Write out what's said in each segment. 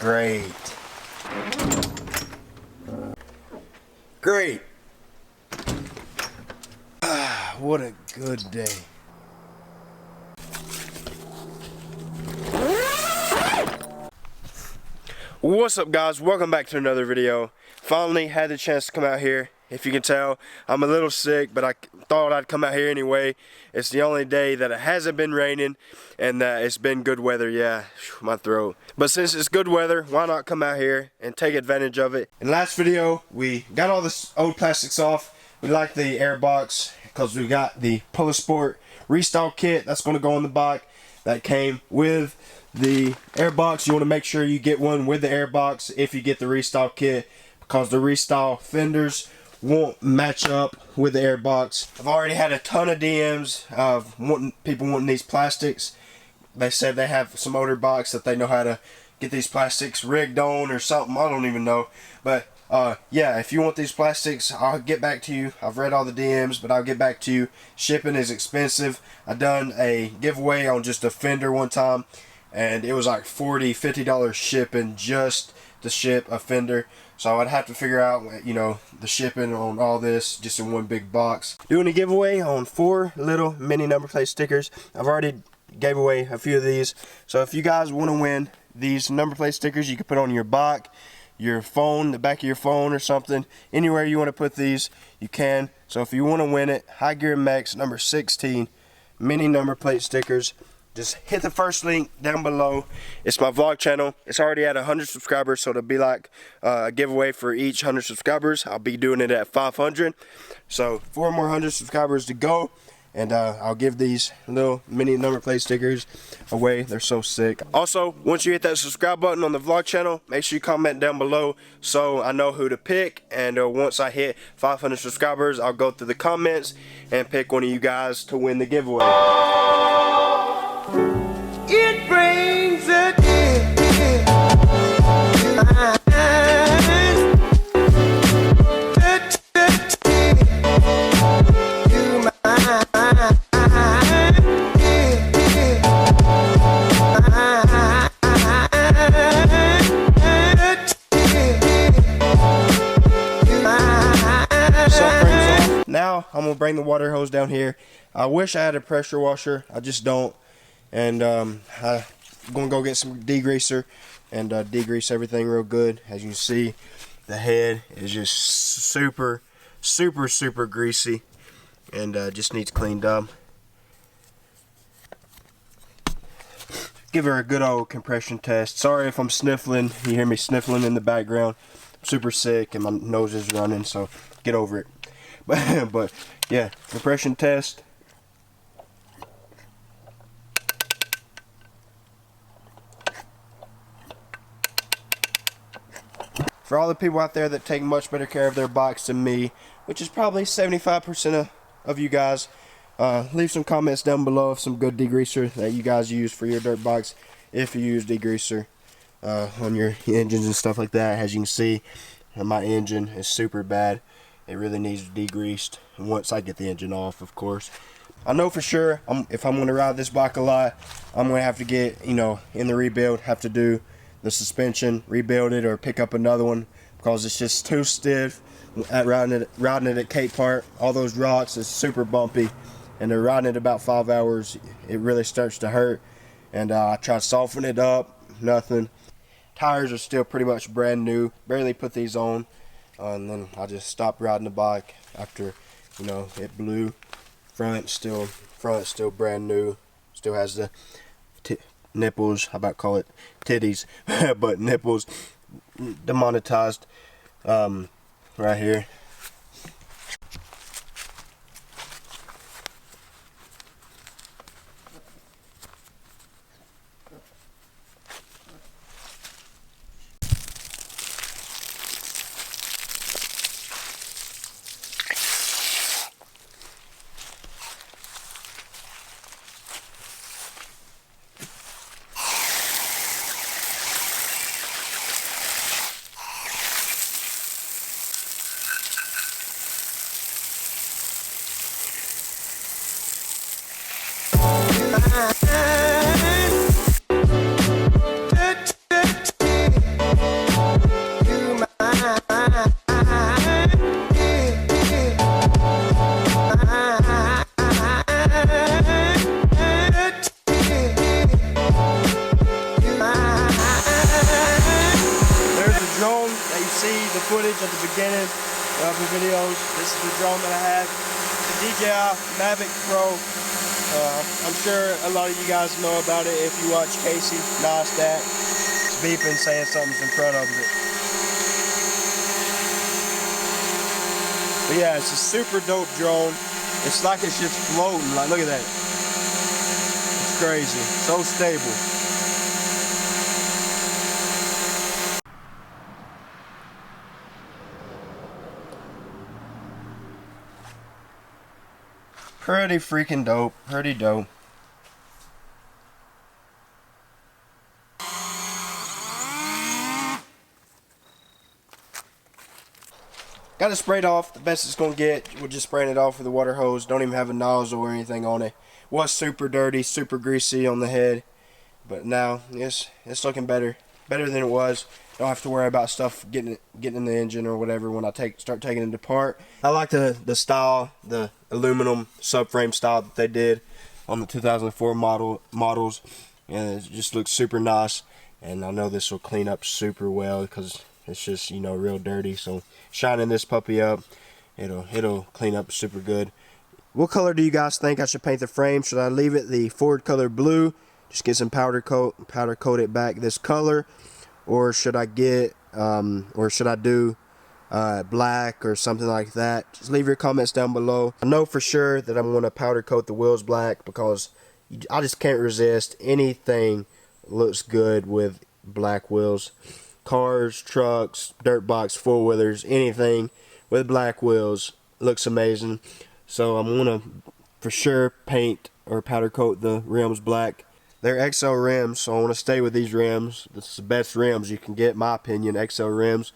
Great. Great. What a good day. What's up, guys? Welcome back to another video. Finally had the chance to come out here. If you can tell, I'm a little sick, but I thought I'd come out here anyway. It's the only day that it hasn't been raining and that it's been good weather. Yeah, my throat. But since it's good weather, why not come out here and take advantage of it? In the last video, we got all this old plastics off. We like the air box because we got the Polar Sport restyle kit that's going to go on the bike that came with the air box. You want to make sure you get one with the air box if you get the restyle kit, because the restyle fenders won't match up with the air box. I've already had a ton of DMs of people wanting these plastics. They said they have some older bikes that they know how to get these plastics rigged on or something. I don't even know. But yeah, if you want these plastics, I'll get back to you. I've read all the DMs, but I'll get back to you. Shipping is expensive. I done a giveaway on just a fender one time, and it was like $40–50 shipping just to ship a fender. So I'd have to figure out, you know, the shipping on all this just in one big box. Doing a giveaway on 4 little mini number plate stickers. I've already gave away a few of these. So if you guys want to win these number plate stickers, you can put on your bike, your phone, the back of your phone or something. Anywhere you want to put these, you can. So if you want to win it, High Gear Max number 16 mini number plate stickers. Just hit the first link down below. It's my vlog channel. It's already at 100 subscribers, so it'll be like a giveaway for each 100 subscribers. I'll be doing it at 500. So 4 more 100 subscribers to go, and I'll give these little mini number plate stickers away. They're so sick. Also, once you hit that subscribe button on the vlog channel, make sure you comment down below so I know who to pick. And once I hit 500 subscribers, I'll go through the comments and pick one of you guys to win the giveaway. It brings a tear to my eyes. Now I'm gonna bring the water hose down here. I wish I had a pressure washer. I just don't. And I'm gonna go get some degreaser and degrease everything real good. As you can see, the head is just super greasy and just needs cleaned up. Give her a good old compression test. Sorry if I'm sniffling. You hear me sniffling in the background. I'm super sick and my nose is running, so get over it. But yeah, compression test. For all the people out there that take much better care of their bikes than me, which is probably 75% of you guys, leave some comments down below of some good degreaser that you guys use for your dirt bikes, if you use degreaser on your engines and stuff like that. As you can see, my engine is super bad. It really needs degreased once I get the engine off, of course. I know for sure if I'm going to ride this bike a lot, I'm going to have to get, you know, in the rebuild, have to do the suspension, rebuild it, or pick up another one, because it's just too stiff at riding it at Cape Park. All those rocks is super bumpy, and they're riding it about 5 hours. It really starts to hurt, and I try to soften it up, nothing. Tires are still pretty much brand new, barely put these on, and then I just stopped riding the bike after, you know, it blew. Front still brand new, still has the nipples, how about call it titties, but nipples demonetized right here. drone that you see, the footage at the beginning of the videos, this is the drone that I have. The DJI Mavic Pro. I'm sure a lot of you guys know about it if you watch Casey Neistat. It's beeping saying something's in front of it. But yeah, it's a super dope drone. It's like it's just floating. Like, look at that. It's crazy. So stable. Pretty freaking dope. Pretty dope. Got it sprayed off the best it's gonna get. We're just spraying it off with a water hose. Don't even have a nozzle or anything on it. Was super dirty, super greasy on the head, but now it's looking better than it was. Don't have to worry about stuff getting in the engine or whatever when I start taking it apart. I like the style, the aluminum subframe style that they did on the 2004 models, and it just looks super nice. And I know this will clean up super well because it's just, you know, real dirty. So shining this puppy up, it'll clean up super good. What color do you guys think I should paint the frame? Should I leave it the Ford color blue, just get some powder coat it back this color, or should I do black or something like that? Just leave your comments down below. I know for sure that I'm going to powder coat the wheels black because I just can't resist anything looks good with black wheels. Cars, trucks, dirt bikes, four-wheelers, anything with black wheels looks amazing. So I'm gonna for sure paint or powder coat the rims black. They're XL rims, so I want to stay with these rims. This is the best rims you can get, in my opinion. XL rims.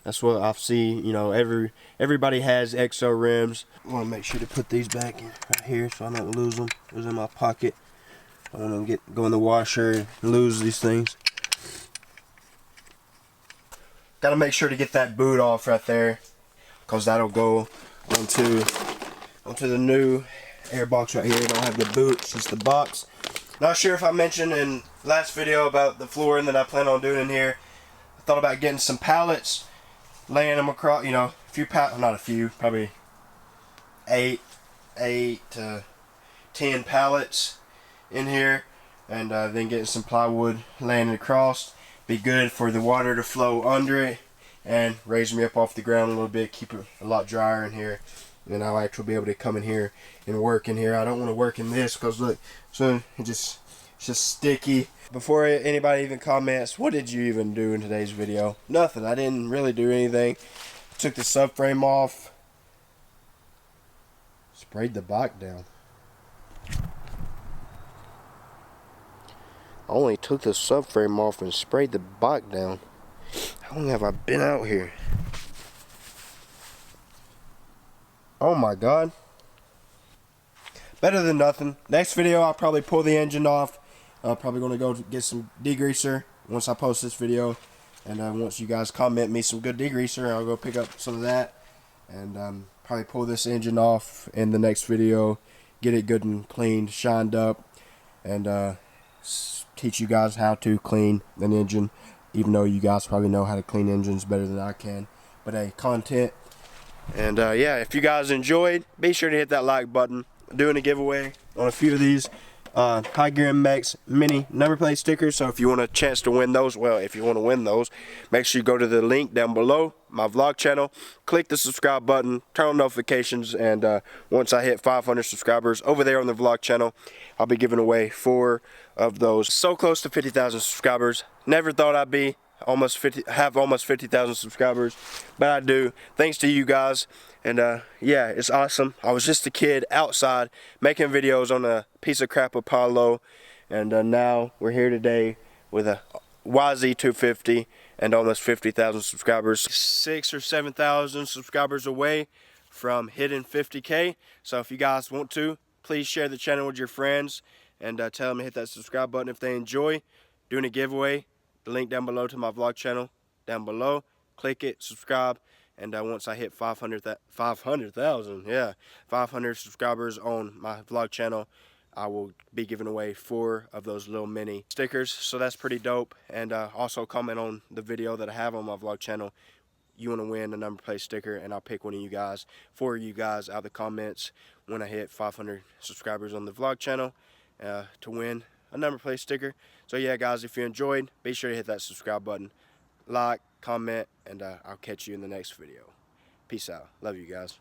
That's what I see. You know, everybody has XL rims. I want to make sure to put these back in right here so I don't lose them. It was in my pocket. I want to go in the washer and lose these things. Got to make sure to get that boot off right there, because that'll go onto the new air box right here. It don't have the boot, it's just the box. Not sure if I mentioned in last video about the flooring that I plan on doing in here. I thought about getting some pallets, laying them across, you know, probably 8 to 10 pallets in here, and then getting some plywood, laying it across. Be good for the water to flow under it and raise me up off the ground a little bit, keep it a lot drier in here. And then I'll actually be able to come in here and work in here. I don't want to work in this because look, so it's just sticky. Before anybody even comments, what did you even do in today's video? Nothing. I didn't really do anything. Took the subframe off, sprayed the bike down. I only took the subframe off and sprayed the bike down. How long have I been out here? Oh my god. Better than nothing. Next video I'll probably pull the engine off. I'm probably going to go get some degreaser once I post this video. And once you guys comment me some good degreaser, I'll go pick up some of that. And probably pull this engine off in the next video. Get it good and cleaned, shined up. And teach you guys how to clean an engine, even though you guys probably know how to clean engines better than I can. But hey, content. And yeah, if you guys enjoyed, be sure to hit that like button. I'm doing a giveaway on a few of these High Gear MX mini number plate stickers. So if you want a chance to win those, make sure you go to the link down below, my vlog channel, click the subscribe button, turn on notifications, and once I hit 500 subscribers over there on the vlog channel, I'll be giving away 4 of those. So close to 50,000 subscribers. Never thought I'd be almost 50,000 subscribers, but I do, thanks to you guys. And yeah, it's awesome. I was just a kid outside making videos on a piece of crap Apollo, and now we're here today with a Yz250 and almost 50,000 subscribers. 6,000 or 7,000 subscribers away from hitting 50K. So if you guys want to, please share the channel with your friends and tell them to hit that subscribe button if they enjoy. Doing a giveaway. The link down below to my vlog channel down below. Click it, subscribe, and once I hit 500,000, yeah, 500 subscribers on my vlog channel, I will be giving away 4 of those little mini stickers, so that's pretty dope. And also comment on the video that I have on my vlog channel. You want to win a number plate sticker, and I'll pick one of you guys, 4 of you guys out of the comments when I hit 500 subscribers on the vlog channel to win a number plate sticker. So yeah guys, if you enjoyed, be sure to hit that subscribe button, like, comment, and I'll catch you in the next video. Peace out. Love you guys.